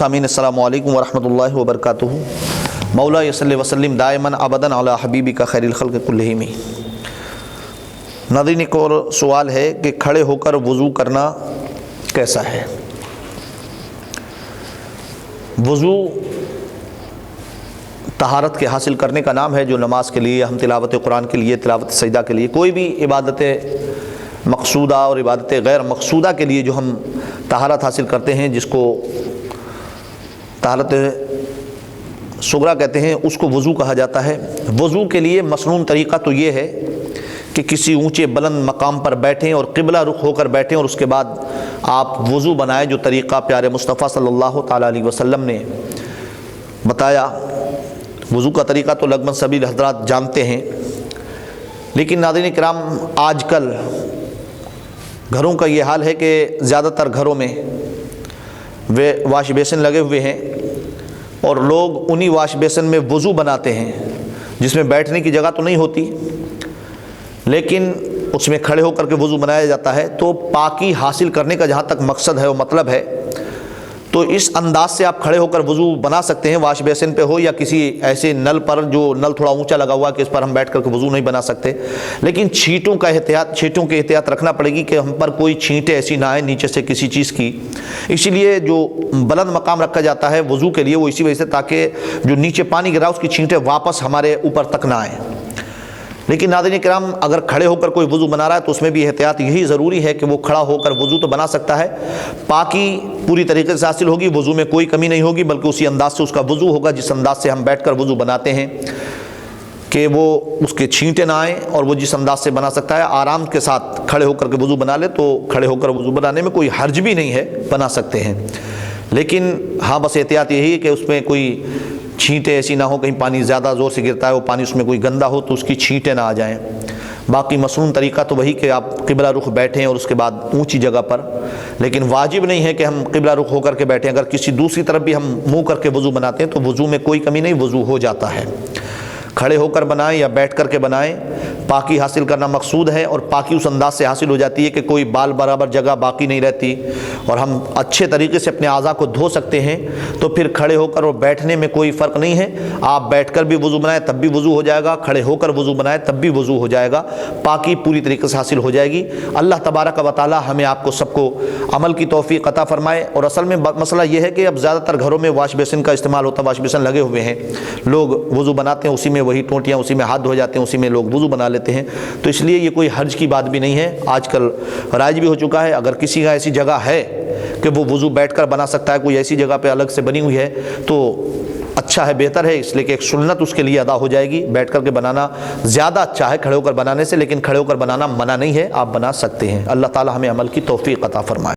سامعین السلام علیکم ورحمۃ اللہ وبرکاتہ۔ مولا صلی وسلم دائما ابدا علی حبیبک خیر الخلق کلہم۔ ناظرین، ایک اور سوال ہے کہ کھڑے ہو کر وضو کرنا کیسا ہے؟ وضو طہارت کے حاصل کرنے کا نام ہے، جو نماز کے لیے، ہم تلاوت قرآن کے لیے، تلاوت سجدہ کے لیے، کوئی بھی عبادت مقصودہ اور عبادت غیر مقصودہ کے لیے جو ہم طہارت حاصل کرتے ہیں، جس کو طہارت صغریٰ کہتے ہیں، اس کو وضو کہا جاتا ہے۔ وضو کے لیے مسنون طریقہ تو یہ ہے کہ کسی اونچے بلند مقام پر بیٹھیں اور قبلہ رخ ہو کر بیٹھیں، اور اس کے بعد آپ وضو بنائیں، جو طریقہ پیارے مصطفیٰ صلی اللہ تعالیٰ علیہ وسلم نے بتایا۔ وضو کا طریقہ تو لگ بھگ سبھی حضرات جانتے ہیں، لیکن ناظرین کرام، آج کل گھروں کا یہ حال ہے کہ زیادہ تر گھروں میں واش بیسن لگے ہوئے ہیں، اور لوگ انہی واش بیسن میں وضو بناتے ہیں، جس میں بیٹھنے کی جگہ تو نہیں ہوتی، لیکن اس میں کھڑے ہو کر کے وضو بنایا جاتا ہے۔ تو پاکی حاصل کرنے کا جہاں تک مقصد ہے و مطلب ہے، تو اس انداز سے آپ کھڑے ہو کر وضو بنا سکتے ہیں، واش بیسن پہ ہو یا کسی ایسے نل پر، جو نل تھوڑا اونچا لگا ہوا کہ اس پر ہم بیٹھ کر کے وضو نہیں بنا سکتے۔ لیکن چھینٹوں کی احتیاط رکھنا پڑے گی کہ ہم پر کوئی چھینٹیں ایسی نہ آئیں نیچے سے کسی چیز کی۔ اسی لیے جو بلند مقام رکھا جاتا ہے وضو کے لیے، وہ اسی وجہ سے تاکہ جو نیچے پانی گرا اس کی چھینٹیں واپس ہمارے اوپر تک نہ آئیں۔ لیکن ناظرین کرام، اگر کھڑے ہو کر کوئی وضو بنا رہا ہے تو اس میں بھی احتیاط یہی ضروری ہے کہ وہ کھڑا ہو کر وضو تو بنا سکتا ہے، پاکی پوری طریقے سے حاصل ہوگی، وضو میں کوئی کمی نہیں ہوگی، بلکہ اسی انداز سے اس کا وضو ہوگا جس انداز سے ہم بیٹھ کر وضو بناتے ہیں، کہ وہ اس کے چھینٹیں نہ آئیں، اور وہ جس انداز سے بنا سکتا ہے آرام کے ساتھ کھڑے ہو کر کے وضو بنا لے، تو کھڑے ہو کر وضو بنانے میں کوئی حرج بھی نہیں ہے، بنا سکتے ہیں۔ لیکن ہاں، بس احتیاط یہی ہے کہ اس میں کوئی چھینٹیں ایسی نہ ہو، کہیں پانی زیادہ زور سے گرتا ہے، وہ پانی اس میں کوئی گندا ہو تو اس کی چھینٹیں نہ آ جائیں۔ باقی مسنون طریقہ تو وہی کہ آپ قبلہ رخ بیٹھیں اور اس کے بعد اونچی جگہ پر، لیکن واجب نہیں ہے کہ ہم قبلہ رخ ہو کر کے بیٹھیں۔ اگر کسی دوسری طرف بھی ہم منہ کر کے وضو بناتے ہیں تو وضو میں کوئی کمی نہیں، وضو ہو جاتا ہے۔ کھڑے ہو کر بنائیں یا بیٹھ کر کے بنائیں، پاکی حاصل کرنا مقصود ہے، اور پاکی اس انداز سے حاصل ہو جاتی ہے کہ کوئی بال برابر جگہ باقی نہیں رہتی، اور ہم اچھے طریقے سے اپنے اعضاء کو دھو سکتے ہیں۔ تو پھر کھڑے ہو کر اور بیٹھنے میں کوئی فرق نہیں ہے، آپ بیٹھ کر بھی وضو بنائیں تب بھی وضو ہو جائے گا، کھڑے ہو کر وضو بنائیں تب بھی وضو ہو جائے گا، پاکی پوری طریقے سے حاصل ہو جائے گی۔ اللہ تبارک و تعالی ہمیں آپ کو سب کو عمل کی توفیق عطا فرمائے۔ اور اصل میں مسئلہ یہ ہے کہ اب زیادہ تر گھروں میں واش بیسن کا استعمال ہوتا ہے، واش بیسن لگے ہوئے ہیں، لوگ وضو بناتے ہیں اسی میں، وہی ٹوٹیاں اسی میں ہاتھ دھو جاتے ہیں، اسی میں لوگ وضو بنا لیتے ہیں، تو اس لیے یہ کوئی حرج کی بات بھی نہیں ہے، آج کل رائج بھی ہو چکا ہے۔ اگر کسی کا ایسی جگہ ہے کہ وہ وضو بیٹھ کر بنا سکتا ہے، کوئی ایسی جگہ پہ الگ سے بنی ہوئی ہے، تو اچھا ہے، بہتر ہے، اس لیے کہ ایک سنت اس کے لیے ادا ہو جائے گی۔ بیٹھ کر کے بنانا زیادہ اچھا ہے کھڑے ہو کر بنانے سے، لیکن کھڑے ہو کر بنانا منع نہیں ہے، آپ بنا سکتے ہیں۔ اللہ تعالی ہمیں عمل کی توفیق عطا فرمائے۔